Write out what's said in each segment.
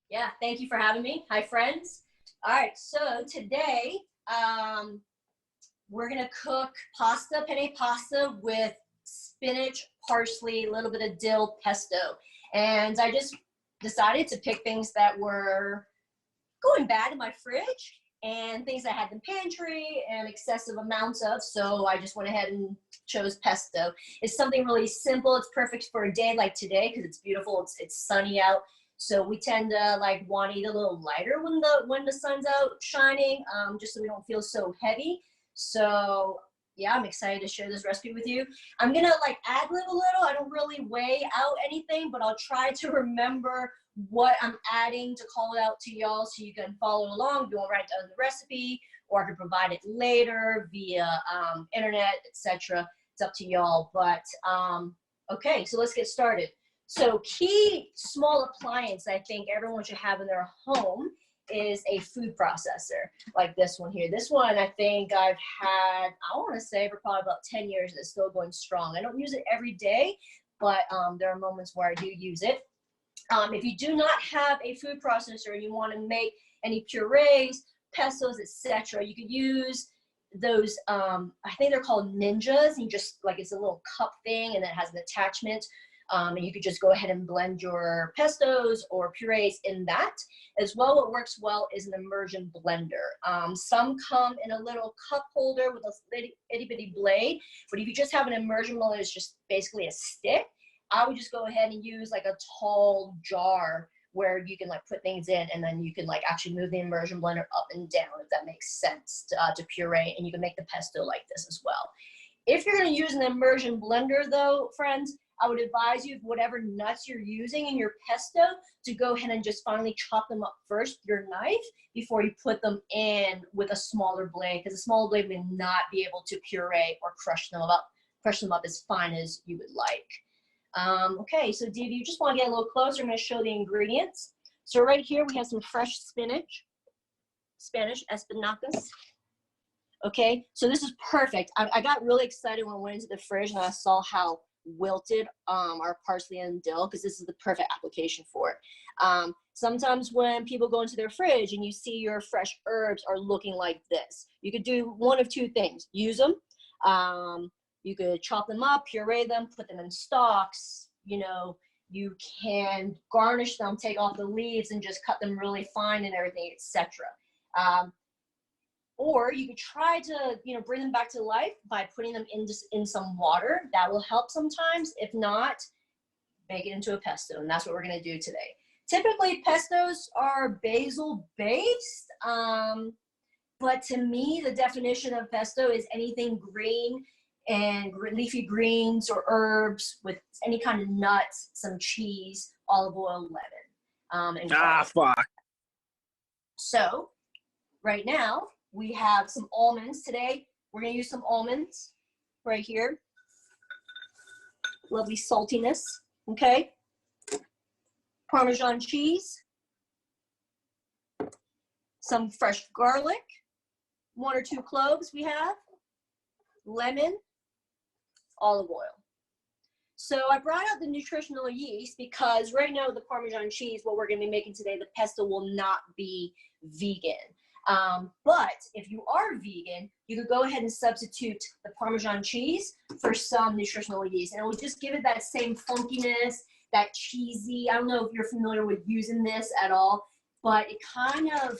Yeah, thank you for having me. Hi, friends. All right, so today we're gonna cook pasta, penne pasta with spinach, parsley, a little bit of dill, pesto. And I just decided to pick things that were going bad in my fridge and things I had in the pantry and excessive amounts of. So I just went ahead and chose pesto. It's something really simple. It's perfect for a day like today because it's beautiful. It's sunny out. So we tend to like want to eat a little lighter when the sun's out shining, just so we don't feel so heavy. So yeah, I'm excited to share this recipe with you. I'm gonna like ad-lib a little. I don't really weigh out anything, but I'll try to remember what I'm adding to call it out to y'all so you can follow along. If you want to write down the recipe, or I can provide it later via internet, etc. It's up to y'all. But okay, so let's get started. So key small appliance I think everyone should have in their home is a food processor like this one here. This one I think I've had, I want to say, for probably about 10 years. It's still going strong. I don't use it every day, but there are moments where I do use it. If you do not have a food processor and you want to make any purees, pestos, etc., you could use those, I think they're called Ninjas. And you just, like, it's a little cup thing and it has an attachment. And you could just go ahead and blend your pestos or purees in that. As well, what works well is an immersion blender. Some come in a little cup holder with a itty bitty blade, but if you just have an immersion blender, it's just basically a stick. I would just go ahead and use like a tall jar where you can like put things in, and then you can like actually move the immersion blender up and down, if that makes sense, to puree, and you can make the pesto like this as well. If you're going to use an immersion blender though, friends, I would advise you, whatever nuts you're using in your pesto, to go ahead and just finally chop them up first with your knife before you put them in with a smaller blade, because a smaller blade may not be able to puree or crush them up as fine as you would like. Okay, so if you just want to get a little closer, I'm going to show the ingredients. So right here we have some fresh spinach, Spanish espinacas. Okay, so this is perfect. I got really excited when I went into the fridge and I saw how wilted our parsley and dill, because this is the perfect application for it. Sometimes when people go into their fridge and you see your fresh herbs are looking like this, you could do one of two things. Use them. You could chop them up, puree them, put them in stalks. You know, you can garnish them, take off the leaves and just cut them really fine and everything, etc. Or you could try to, bring them back to life by putting them in some water. That will help sometimes. If not, make it into a pesto, and that's what we're going to do today. Typically, pestos are basil based, but to me, the definition of pesto is anything green and leafy greens or herbs with any kind of nuts, some cheese, olive oil, lemon, and garlic. Fuck. So right now we have some almonds today. We're going to use some almonds right here. Lovely saltiness. Okay. Parmesan cheese. Some fresh garlic. 1 or 2 cloves we have. Lemon. Olive oil. So I brought out the nutritional yeast because right now the Parmesan cheese, what we're going to be making today, the pesto, will not be vegan. But if you are vegan, you could go ahead and substitute the Parmesan cheese for some nutritional yeast, and it will just give it that same funkiness, that cheesy. I don't know if you're familiar with using this at all, but it kind of,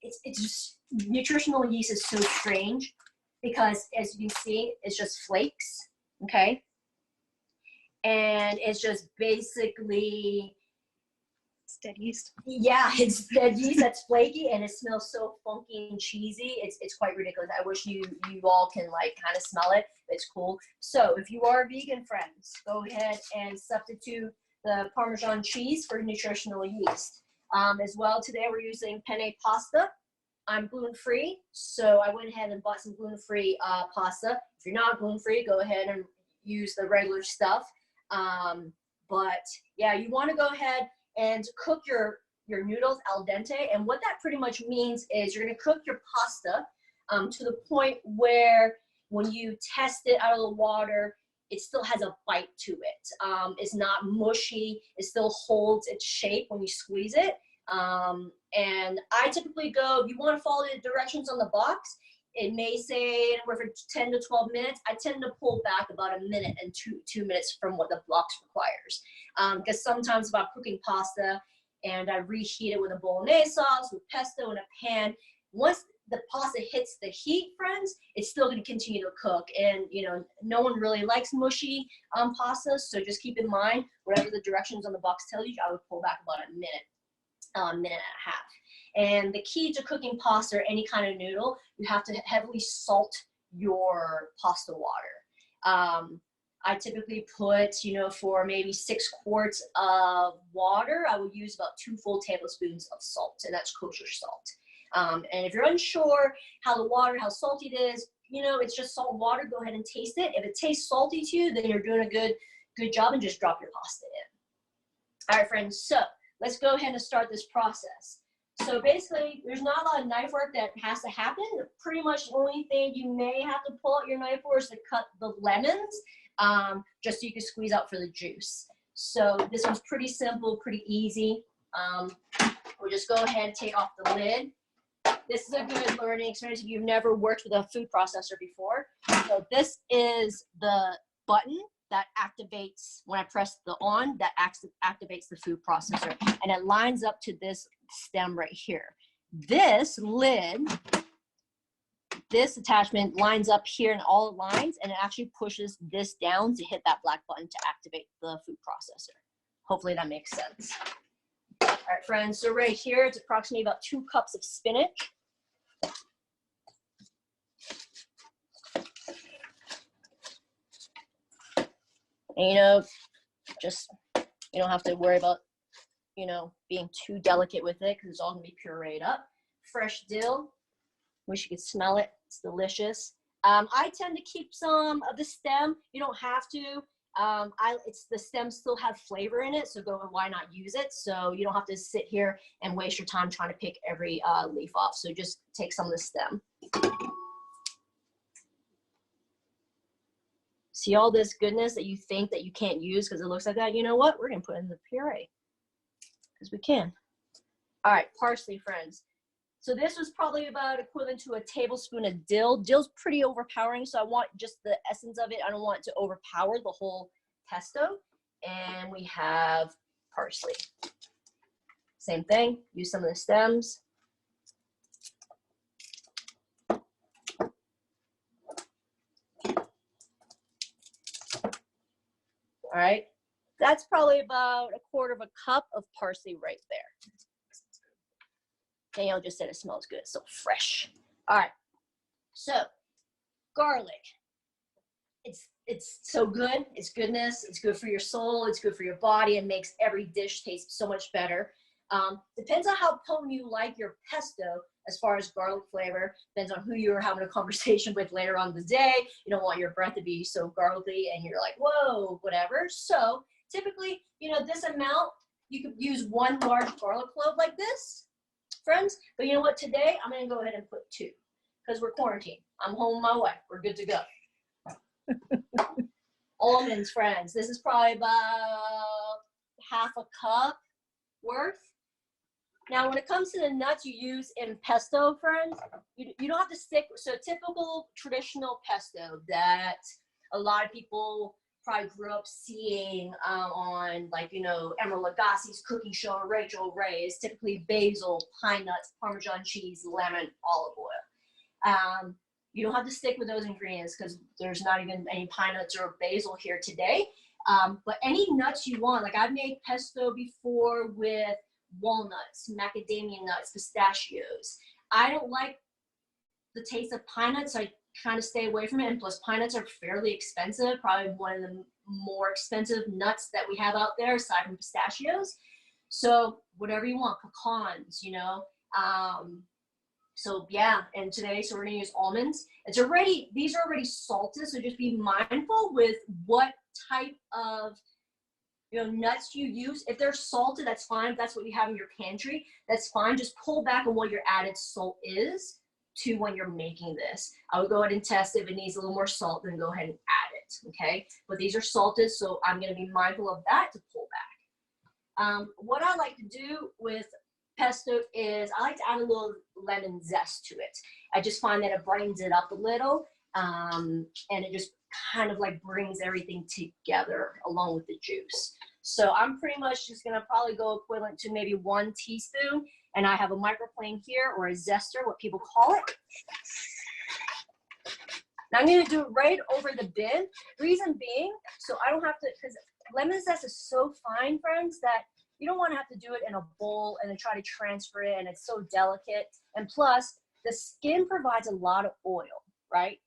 it's just, nutritional yeast is so strange because, as you can see, it's just flakes. Okay, and it's just basically dead yeast. Yeah, it's dead yeast that's flaky, and it smells so funky and cheesy. It's quite ridiculous. I wish you all can like kind of smell it. It's cool. So if you are vegan, friends, go ahead and substitute the Parmesan cheese for nutritional yeast. As well, today we're using penne pasta. I'm gluten-free, so I went ahead and bought some gluten-free pasta. If you're not gluten-free, go ahead and use the regular stuff. But yeah, you want to go ahead and cook your noodles al dente. And what that pretty much means is you're going to cook your pasta to the point where when you test it out of the water, it still has a bite to it. It's not mushy. It still holds its shape when you squeeze it. And I typically go, if you want to follow the directions on the box, it may say anywhere from 10 to 12 minutes. I tend to pull back about a minute and two minutes from what the box requires. Because sometimes if I'm cooking pasta and I reheat it with a bolognese sauce, with pesto in a pan, once the pasta hits the heat, friends, it's still going to continue to cook. And, you know, no one really likes mushy pasta. So just keep in mind, whatever the directions on the box tell you, I would pull back about a minute, minute and a half. And the key to cooking pasta or any kind of noodle, you have to heavily salt your pasta water. I typically put, you know, for maybe 6 quarts of water, I would use about 2 full tablespoons of salt, and that's kosher salt. And if you're unsure how the water, how salty it is, you know, it's just salt water, go ahead and taste it. If it tastes salty to you, then you're doing a good job, and just drop your pasta in. All right, friends, so let's go ahead and start this process. So basically, there's not a lot of knife work that has to happen. Pretty much the only thing you may have to pull out your knife for is to cut the lemons, just so you can squeeze out for the juice. So this one's pretty simple, pretty easy. We'll just go ahead and take off the lid. This is a good learning experience if you've never worked with a food processor before. So this is the button that activates, when I press the on, that activates the food processor. And it lines up to this stem right here. This lid, this attachment lines up here in all lines, and it actually pushes this down to hit that black button to activate the food processor. Hopefully that makes sense. All right, friends, so right here, it's approximately about 2 cups of spinach. And, you know, just, you don't have to worry about, you know, being too delicate with it because it's all gonna be pureed up. Fresh dill, wish you could smell it, it's delicious. I tend to keep some of the stem. You don't have to. The stems still have flavor in it, so why not use it? So you don't have to sit here and waste your time trying to pick every leaf off. So just take some of the stem. See all this goodness that you think that you can't use because it looks like that? You know what? We're gonna put it in the puree because we can. All right, parsley, friends. So this was probably about equivalent to a tablespoon of dill. Dill's pretty overpowering, so I want just the essence of it. I don't want it to overpower the whole pesto. And we have parsley. Same thing, use some of the stems. All right, that's probably about 1/4 cup of parsley right there. Danielle just said it smells good, so fresh. All right, so garlic. It's so good. It's goodness. It's good for your soul. It's good for your body. It makes every dish taste so much better. Depends on how potent you like your pesto as far as garlic flavor. Depends on who you're having a conversation with later on in the day. You don't want your breath to be so garlicky and you're like, whoa, whatever. So typically, you know, this amount, you could use 1 large garlic clove like this, friends. But you know what? Today, I'm going to go ahead and put 2 because we're quarantined. I'm home with my wife. We're good to go. Almonds, friends. This is probably about 1/2 cup worth. Now, when it comes to the nuts you use in pesto, friends, you don't have to stick. So typical traditional pesto that a lot of people probably grew up seeing on, like, you know, Emeril Lagasse's cooking show, Rachel Ray, is typically basil, pine nuts, Parmesan cheese, lemon, olive oil. You don't have to stick with those ingredients because there's not even any pine nuts or basil here today. But any nuts you want, like I've made pesto before with walnuts, macadamia nuts, pistachios. I don't like the taste of pine nuts, so I kind of stay away from it. And plus, pine nuts are fairly expensive, probably one of the more expensive nuts that we have out there aside from pistachios. So whatever you want, pecans, you know. So yeah, and today, so we're gonna use almonds. These are already salted, so just be mindful with what type of, you know, nuts you use. If they're salted, that's fine. If that's what you have in your pantry, that's fine. Just pull back on what your added salt is to when you're making this. I would go ahead and test if it needs a little more salt, then go ahead and add it, okay? But these are salted, so I'm gonna be mindful of that to pull back. What I like to do with pesto is, I like to add a little lemon zest to it. I just find that it brightens it up a little, and it just kind of like brings everything together along with the juice. So I'm pretty much just gonna probably go equivalent to maybe 1 teaspoon, and I have a microplane here, or a zester, what people call it. Now I'm gonna do it right over the bin. Reason being, so I don't have to, because lemon zest is so fine, friends, that you don't want to have to do it in a bowl and then try to transfer it, and it's so delicate. And plus, the skin provides a lot of oil, right?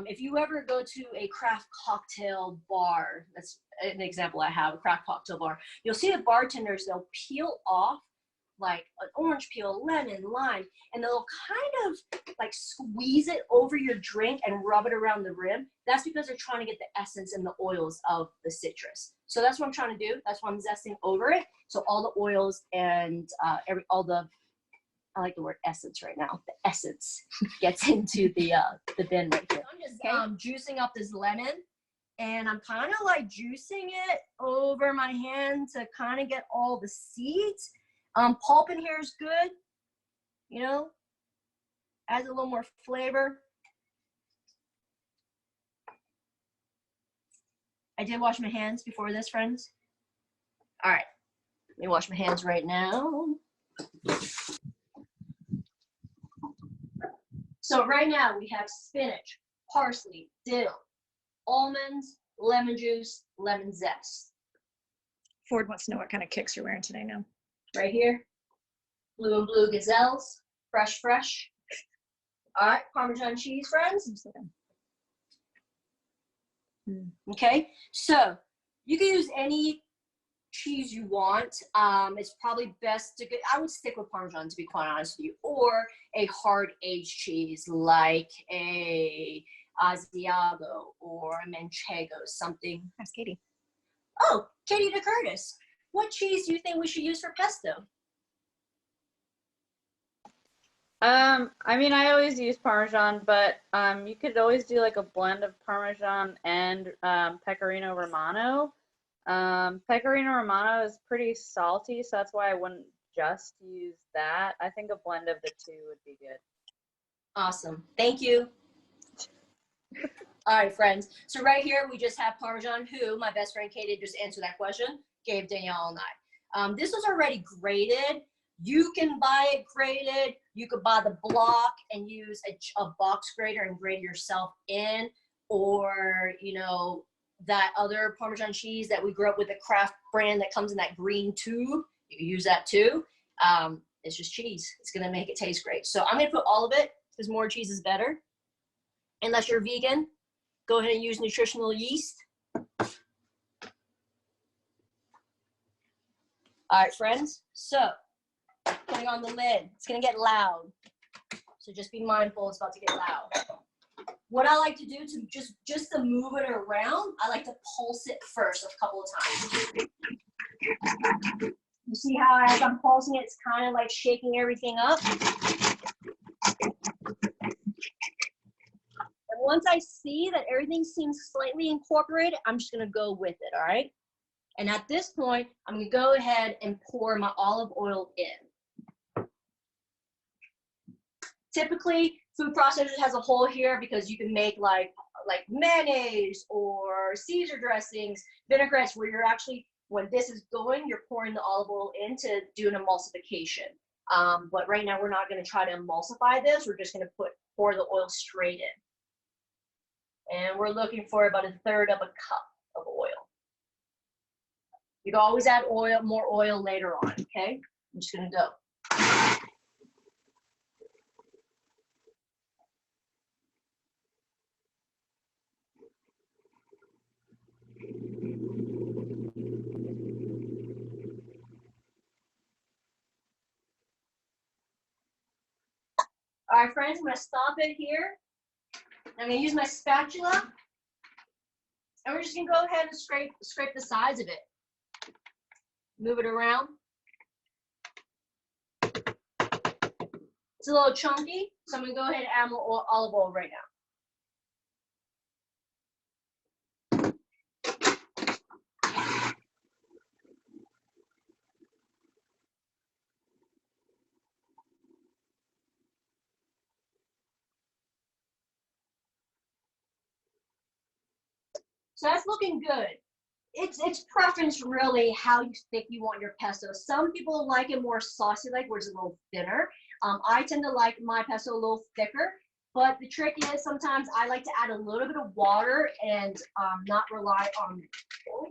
If you ever go to a craft cocktail bar, that's an example I have, a craft cocktail bar, you'll see the bartenders, they'll peel off like an orange peel, lemon, lime, and they'll kind of like squeeze it over your drink and rub it around the rim. That's because they're trying to get the essence and the oils of the citrus. So that's what I'm trying to do. That's why I'm zesting over it. So all the oils and I like the word essence right now. The essence gets into the bin right here. I'm just juicing up this lemon, and I'm kind of like juicing it over my hand to kind of get all the seeds. Pulp in here is good, you know, adds a little more flavor. I did wash my hands before this, friends. All right, let me wash my hands right now. So right now we have spinach, parsley, dill, almonds, lemon juice, lemon zest. Ford wants to know what kind of kicks you're wearing today now. Right here, blue and blue gazelles, fresh, fresh. All right, Parmesan cheese, friends. Okay, so you can use any cheese you want. It's probably best to get, I would stick with Parmesan, to be quite honest with you, or a hard aged cheese like a Asiago or a Manchego, something. That's Katie. Oh, Katie DeCurtis. What cheese do you think we should use for pesto? I mean, I always use Parmesan, but you could always do like a blend of Parmesan and Pecorino Romano. Pecorino Romano is pretty salty, so that's why I wouldn't just use that. I think a blend of the two would be good. Awesome. Thank you. All right, friends. So right here, we just have Parmesan, who my best friend Katie just answered that question, gave Danielle and I. This was already grated. You can buy it grated. You could buy the block and use a box grater and grate yourself in, or, you know, that other Parmesan cheese that we grew up with, the Kraft brand that comes in that green tube. You can use that too. It's just cheese. It's gonna make it taste great. So I'm gonna put all of it because more cheese is better. Unless you're vegan, go ahead and use nutritional yeast. All right, friends. So putting on the lid, it's gonna get loud. So just be mindful, it's about to get loud. What I like to do to just to move it around, I like to pulse it first a couple of times. You see how as I'm pulsing it, it's kind of like shaking everything up. And once I see that everything seems slightly incorporated, I'm just gonna go with it, all right? And at this point, I'm gonna go ahead and pour my olive oil in. Typically, food processors has a hole here because you can make like mayonnaise or Caesar dressings, vinaigrettes, where you're actually, when this is going, you're pouring the olive oil in to do an emulsification. But right now, we're not gonna try to emulsify this. We're just gonna pour the oil straight in. And we're looking for about 1/3 of a cup of oil. You can always add oil, more oil later on, okay? I'm just gonna go. All right, friends, I'm gonna stop it here. I'm gonna use my spatula, and we're just gonna go ahead and scrape the sides of it. Move it around. It's a little chunky, so I'm gonna go ahead and add more olive oil right now. So that's looking good. It's preference really how you thick you want your pesto. Some people like it more saucy, like where it's a little thinner. I tend to like my pesto a little thicker, but the trick is sometimes I like to add a little bit of water and not rely on oil.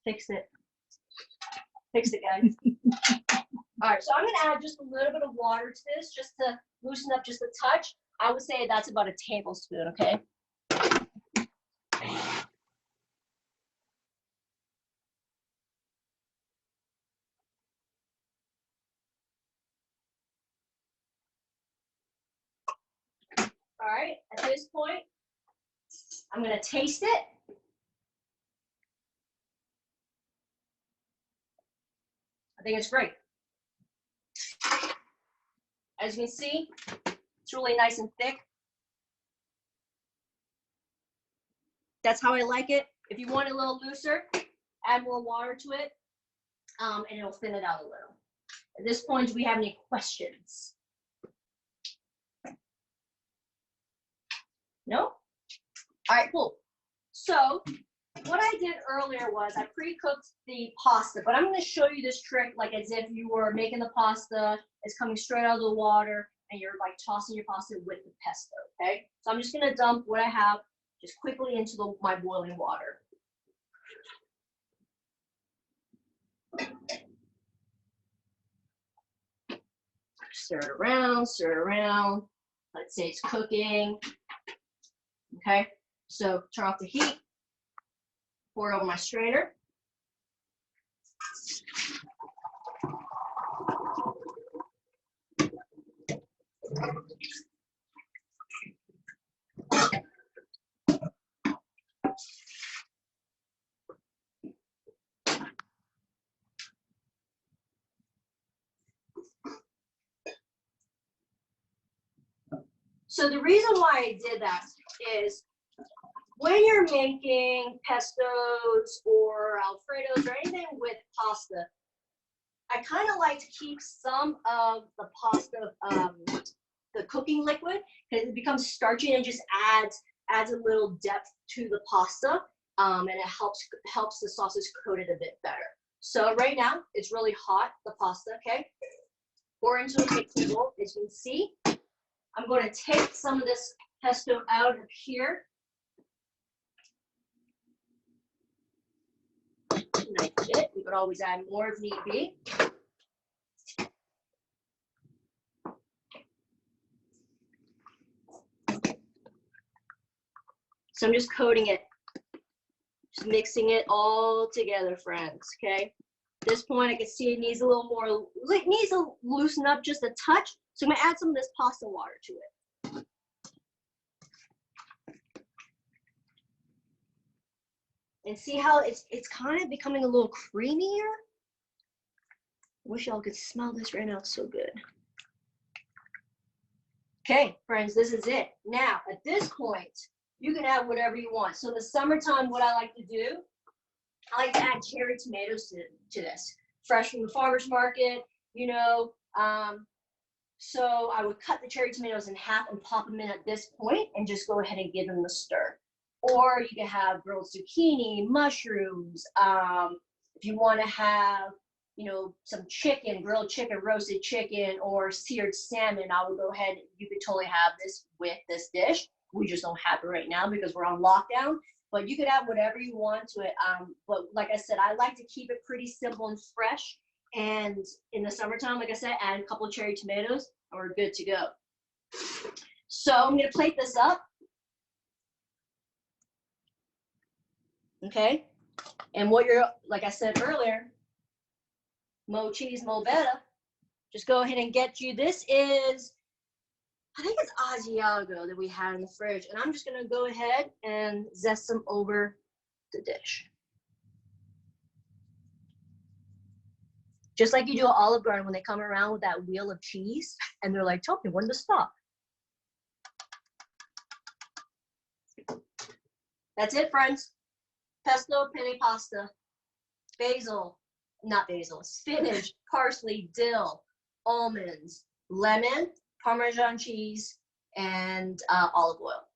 Fix it, guys. All right, so I'm gonna add just a little bit of water to this just to loosen up just a touch. I would say that's about a tablespoon, okay? All right, at this point, I'm gonna taste it. I think it's great. As you can see, it's really nice and thick. That's how I like it. If you want it a little looser, add more water to it, and it'll thin it out a little. At this point, do we have any questions? No? All right, cool. So what I did earlier was I pre-cooked the pasta, but I'm going to show you this trick like as if you were making the pasta. It's coming straight out of the water, and you're like tossing your pasta with the pesto, okay? So I'm just going to dump what I have just quickly into my boiling water. Stir it around, stir it around. Let's say it's cooking. Okay, so turn off the heat, pour it over my strainer. So the reason why I did that is when you're making pestos or alfredos or anything with pasta, I kind of like to keep some of the pasta, the cooking liquid, because it becomes starchy and just adds a little depth to the pasta, and it helps the sausage coat it a bit better. So right now it's really hot, the pasta. Okay, pour into a mixing bowl. As you can see, I'm going to take some of this pesto out of here. Nice bit. You could always add more if need be. So I'm just coating it, just mixing it all together, friends. Okay. At this point, I can see it needs a little more. It needs to loosen up just a touch. So I'm gonna add some of this pasta water to it. And see how it's kind of becoming a little creamier. Wish y'all could smell this right now. It's so good. Okay, friends, this is it. Now, at this point, you can add whatever you want. So in the summertime, what I like to do, I like to add cherry tomatoes to this. Fresh from the farmer's market, you know. So I would cut the cherry tomatoes in half and pop them in at this point and just go ahead and give them a stir. Or you can have grilled zucchini, mushrooms. If you want to have, you know, some chicken, grilled chicken, roasted chicken, or seared salmon, I would go ahead. You could totally have this with this dish. We just don't have it right now because we're on lockdown. But you could add whatever you want to it. But like I said, I like to keep it pretty simple and fresh. And in the summertime, like I said, add a couple of cherry tomatoes, and we're good to go. So I'm going to plate this up. Okay. And what you're, like I said earlier, mo cheese, mo better. Just go ahead and get you. This is, I think it's Asiago that we had in the fridge. And I'm just going to go ahead and zest them over the dish. Just like you do at Olive Garden when they come around with that wheel of cheese and they're like, tell me when to stop. That's it, friends. Pesto, penne pasta, basil, not basil, spinach, parsley, dill, almonds, lemon, Parmesan cheese, and olive oil.